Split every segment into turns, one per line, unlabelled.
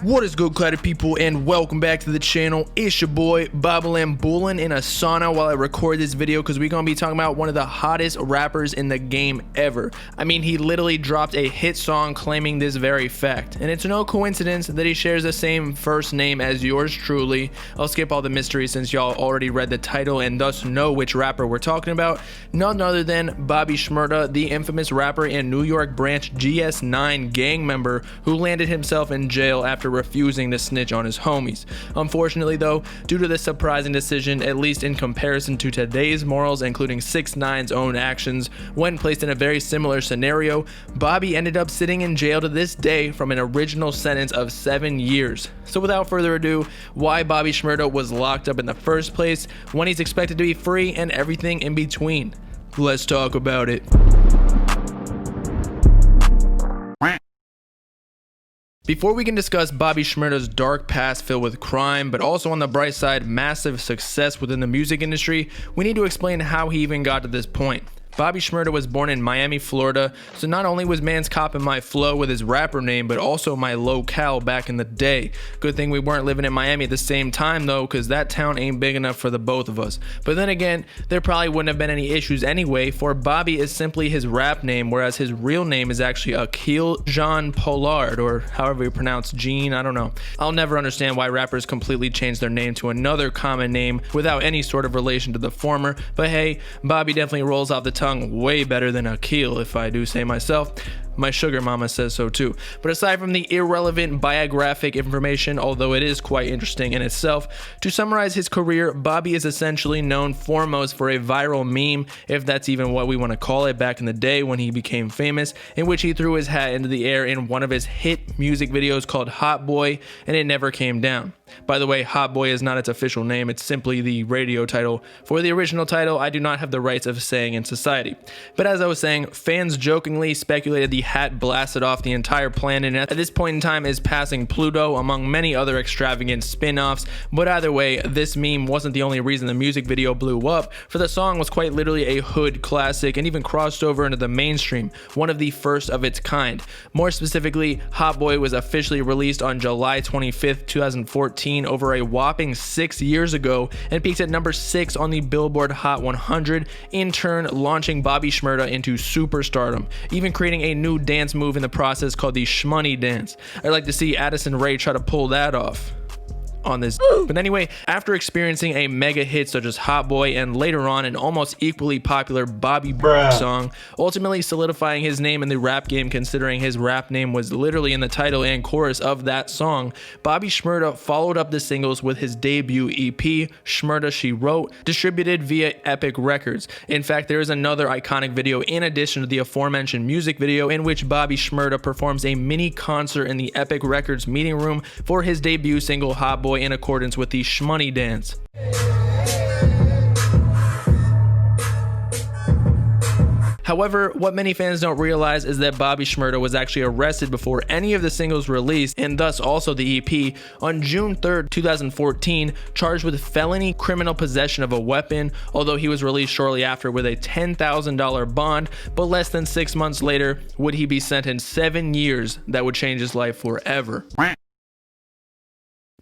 What is good, cladded people, and welcome back to the channel. It's your boy Bobbalam bowling in a sauna while I record this video because we're gonna be talking about one of the hottest rappers in the game ever. I mean, he literally dropped a hit song claiming this very fact, and it's no coincidence that he shares the same first name as yours truly. I'll skip all the mystery since y'all already read the title and thus know which rapper we're talking about. None other than Bobby Shmurda, the infamous rapper and New York branch GS9 gang member who landed himself in jail after refusing to snitch on his homies. Unfortunately though, due to this surprising decision, at least in comparison to today's morals, including 6ix9ine's own actions, when placed in a very similar scenario, Bobby ended up sitting in jail to this day from an original sentence of 7 years. So without further ado, why Bobby Shmurda was locked up in the first place, when he's expected to be free, and everything in between. Let's talk about it. Before we can discuss Bobby Shmurda's dark past filled with crime, but also on the bright side, massive success within the music industry, we need to explain how he even got to this point. Bobby Shmurda was born in Miami, Florida, so not only was man's copping my flow with his rapper name, but also my locale back in the day. Good thing we weren't living in Miami at the same time though, cause that town ain't big enough for the both of us. But then again, there probably wouldn't have been any issues anyway, for Bobby is simply his rap name, whereas his real name is actually Akil Jean Pollard, or however you pronounce Jean, I don't know. I'll never understand why rappers completely change their name to another common name without any sort of relation to the former, but hey, Bobby definitely rolls off the tongue way better than Akil, if I do say myself. My sugar mama says so too. But aside from the irrelevant biographic information, although it is quite interesting in itself, to summarize his career, Bobby is essentially known foremost for a viral meme, if that's even what we want to call it, back in the day when he became famous, in which he threw his hat into the air in one of his hit music videos called Hot Boy, and it never came down. By the way, Hot Boy is not its official name, it's simply the radio title. For the original title, I do not have the rights of saying in society. But as I was saying, fans jokingly speculated the hat blasted off the entire planet and at this point in time is passing Pluto, among many other extravagant spin-offs. But either way, this meme wasn't the only reason the music video blew up, for the song was quite literally a hood classic and even crossed over into the mainstream, one of the first of its kind. More specifically, Hot Boy was officially released on July 25th, 2014, over a whopping 6 years ago, and peaked at number 6 on the Billboard Hot 100, in turn launching Bobby Shmurda into superstardom, even creating a new dance move in the process called the Shmoney dance. I'd like to see Addison Rae try to pull that off on this. But anyway, after experiencing a mega hit such as Hot Boy and later on an almost equally popular Bobby song, ultimately solidifying his name in the rap game considering his rap name was literally in the title and chorus of that song, Bobby Shmurda followed up the singles with his debut EP, Shmurda She Wrote, distributed via Epic Records. In fact, there is another iconic video in addition to the aforementioned music video in which Bobby Shmurda performs a mini concert in the Epic Records meeting room for his debut single Hot Boy, in accordance with the Shmoney dance. However, what many fans don't realize is that Bobby Shmurda was actually arrested before any of the singles released, and thus also the EP, on June 3rd, 2014, charged with felony criminal possession of a weapon, although he was released shortly after with a $10,000 bond, but less than 6 months later would he be sentenced 7 years that would change his life forever.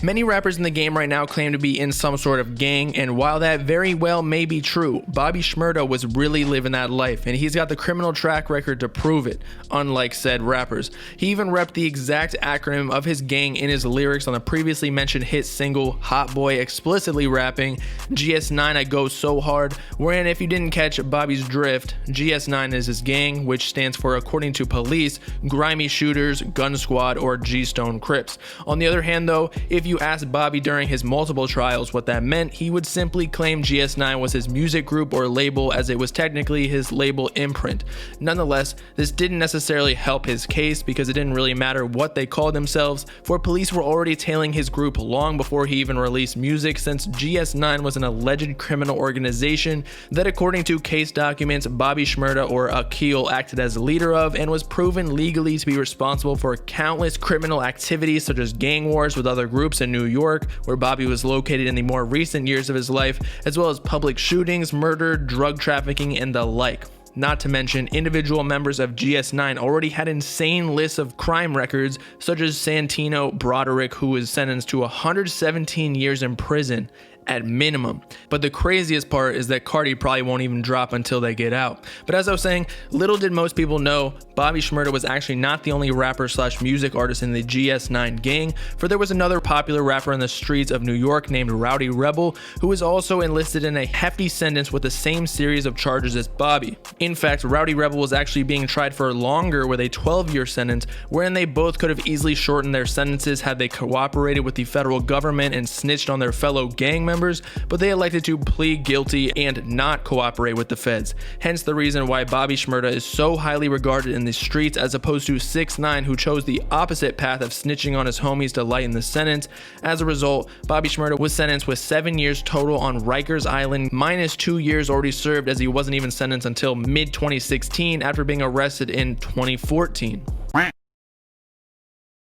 Many rappers in the game right now claim to be in some sort of gang, and while that very well may be true, Bobby Shmurda was really living that life, and he's got the criminal track record to prove it, unlike said rappers. He even repped the exact acronym of his gang in his lyrics on the previously mentioned hit single Hot Boy, explicitly rapping GS9 I go so hard, wherein if you didn't catch Bobby's drift, GS9 is his gang, which stands for, according to police, Grimy Shooters, Gun Squad, or G-Stone Crips. On the other hand though, if you asked Bobby during his multiple trials what that meant, he would simply claim GS9 was his music group or label, as it was technically his label imprint. Nonetheless, this didn't necessarily help his case because it didn't really matter what they called themselves, for police were already tailing his group long before he even released music, since GS9 was an alleged criminal organization that, according to case documents, Bobby Shmurda or Akil acted as leader of, and was proven legally to be responsible for countless criminal activities such as gang wars with other groups in New York, where Bobby was located in the more recent years of his life, as well as public shootings, murder, drug trafficking, and the like. Not to mention, individual members of GS9 already had insane lists of crime records, such as Santino Broderick, who was sentenced to 117 years in prison at minimum. But the craziest part is that Cardi probably won't even drop until they get out. But as I was saying, little did most people know, Bobby Shmurda was actually not the only rapper slash music artist in the GS9 gang, for there was another popular rapper in the streets of New York named Rowdy Rebel, who was also enlisted in a hefty sentence with the same series of charges as Bobby. In fact, Rowdy Rebel was actually being tried for longer with a 12-year sentence, wherein they both could have easily shortened their sentences had they cooperated with the federal government and snitched on their fellow gang members, but they elected to plead guilty and not cooperate with the feds. Hence the reason why Bobby Shmurda is so highly regarded in the streets, as opposed to 6ix9ine, who chose the opposite path of snitching on his homies to lighten the sentence. As a result, Bobby Shmurda was sentenced with 7 years total on Rikers Island, minus 2 years already served, as he wasn't even sentenced until mid-2016 after being arrested in 2014.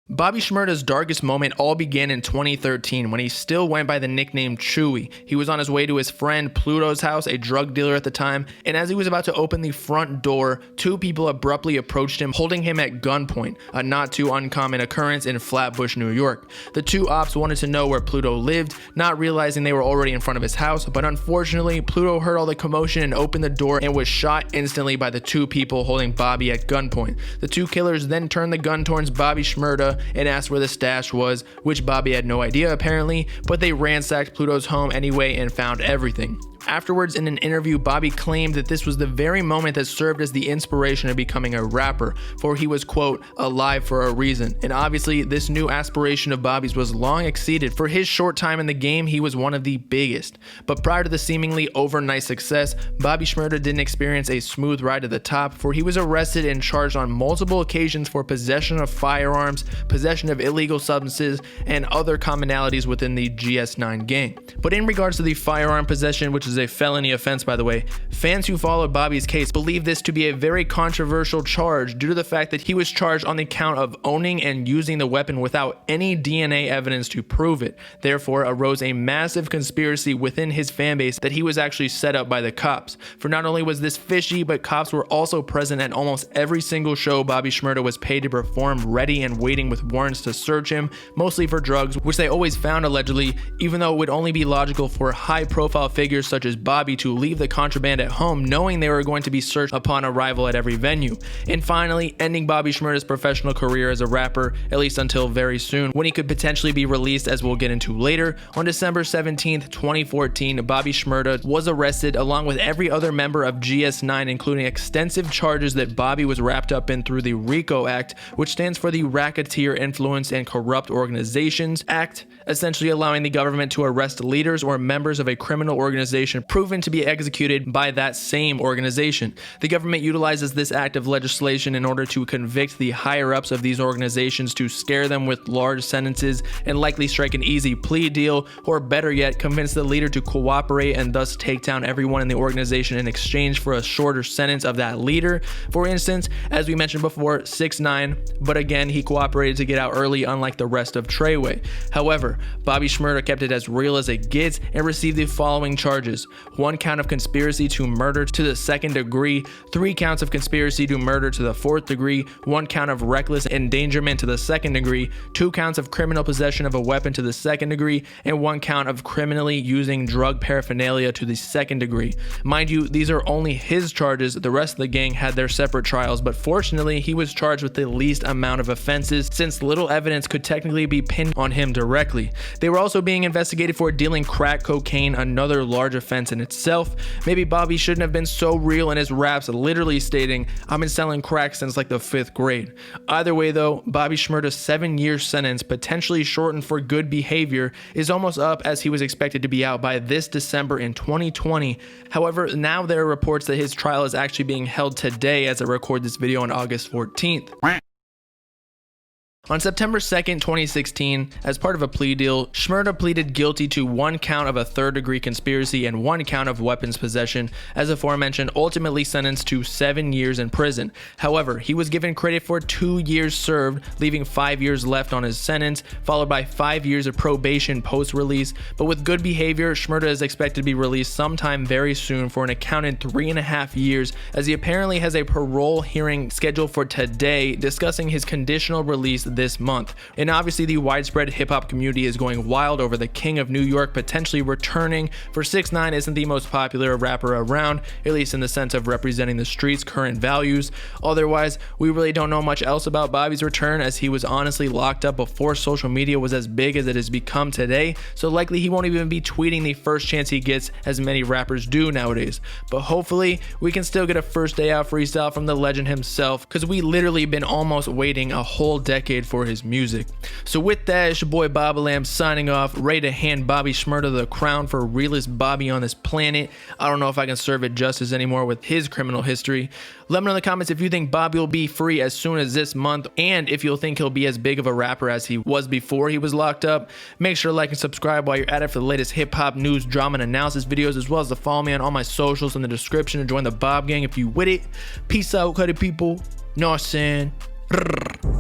Bobby Shmurda's darkest moment all began in 2013 when he still went by the nickname Chewy. He was on his way to his friend Pluto's house, a drug dealer at the time, and as he was about to open the front door, two people abruptly approached him, holding him at gunpoint, a not too uncommon occurrence in Flatbush, New York. The two ops wanted to know where Pluto lived, not realizing they were already in front of his house, but unfortunately, Pluto heard all the commotion and opened the door and was shot instantly by the two people holding Bobby at gunpoint. The two killers then turned the gun towards Bobby Shmurda and asked where the stash was, which Bobby had no idea apparently, but they ransacked Pluto's home anyway and found everything. Afterwards, in an interview, Bobby claimed that this was the very moment that served as the inspiration of becoming a rapper, for he was, quote, alive for a reason. And obviously, this new aspiration of Bobby's was long exceeded. For his short time in the game, he was one of the biggest. But prior to the seemingly overnight success, Bobby Shmurda didn't experience a smooth ride to the top, for he was arrested and charged on multiple occasions for possession of firearms, possession of illegal substances, and other commonalities within the GS9 gang. But in regards to the firearm possession, which is a felony offense by the way, fans who followed Bobby's case believe this to be a very controversial charge due to the fact that he was charged on the count of owning and using the weapon without any DNA evidence to prove it. Therefore arose a massive conspiracy within his fan base that he was actually set up by the cops. For not only was this fishy, but cops were also present at almost every single show Bobby Shmurda was paid to perform, ready and waiting with warrants to search him, mostly for drugs, which they always found allegedly, even though it would only be logical for high profile figures such as Bobby to leave the contraband at home knowing they were going to be searched upon arrival at every venue. And finally, ending Bobby Shmurda's professional career as a rapper, at least until very soon, when he could potentially be released, as we'll get into later. On December 17th, 2014, Bobby Shmurda was arrested along with every other member of GS9, including extensive charges that Bobby was wrapped up in through the RICO Act, which stands for the Racketeer Influence and Corrupt Organizations Act, essentially allowing the government to arrest leaders or members of a criminal organization proven to be executed by that same organization. The government utilizes this act of legislation in order to convict the higher-ups of these organizations, to scare them with large sentences and likely strike an easy plea deal, or better yet, convince the leader to cooperate and thus take down everyone in the organization in exchange for a shorter sentence of that leader. For instance, as we mentioned before, 6ix9ine, but again, he cooperated to get out early, unlike the rest of Treyway. However, Bobby Shmurda kept it as real as it gets and received the following charges: 1 count of conspiracy to murder to the 2nd degree, 3 counts of conspiracy to murder to the 4th degree, 1 count of reckless endangerment to the 2nd degree, 2 counts of criminal possession of a weapon to the 2nd degree, and 1 count of criminally using drug paraphernalia to the 2nd degree. Mind you, these are only his charges. The rest of the gang had their separate trials, but fortunately he was charged with the least amount of offenses, since little evidence could technically be pinned on him directly. They were also being investigated for dealing crack cocaine, another large offense in itself. Maybe Bobby shouldn't have been so real in his raps, literally stating, "I've been selling crack since like the 5th grade." Either way though, Bobby Shmurda's 7-year sentence, potentially shortened for good behavior, is almost up, as he was expected to be out by this December in 2020. However, now there are reports that his trial is actually being held today as I record this video on August 14th. On September 2nd, 2016, as part of a plea deal, Shmurda pleaded guilty to 1 count of a third-degree conspiracy and 1 count of weapons possession, as aforementioned, ultimately sentenced to 7 years in prison. However, he was given credit for 2 years served, leaving 5 years left on his sentence, followed by 5 years of probation post-release. But with good behavior, Shmurda is expected to be released sometime very soon for an accounted 3.5 years, as he apparently has a parole hearing scheduled for today, discussing his conditional release this month. And obviously the widespread hip-hop community is going wild over the King of New York potentially returning, for 6ix9ine isn't the most popular rapper around, at least in the sense of representing the street's current values. Otherwise, we really don't know much else about Bobby's return, as he was honestly locked up before social media was as big as it has become today, so likely he won't even be tweeting the first chance he gets, as many rappers do nowadays. But hopefully we can still get a first day out freestyle from the legend himself, because we literally been almost waiting a whole decade for his music. So with that, it's your boy Bobbalam signing off, ready to hand Bobby Shmurda the crown for realest Bobby on this planet. I don't know if I can serve it justice anymore with his criminal history. Let me know in the comments if you think Bobby will be free as soon as this month, and if you'll think he'll be as big of a rapper as he was before he was locked up. Make sure to like and subscribe while you're at it for the latest hip-hop news, drama, and analysis videos, as well as to follow me on all my socials in the description and join the Bob gang if you with it. Peace out, cutty people. Know what I'm saying?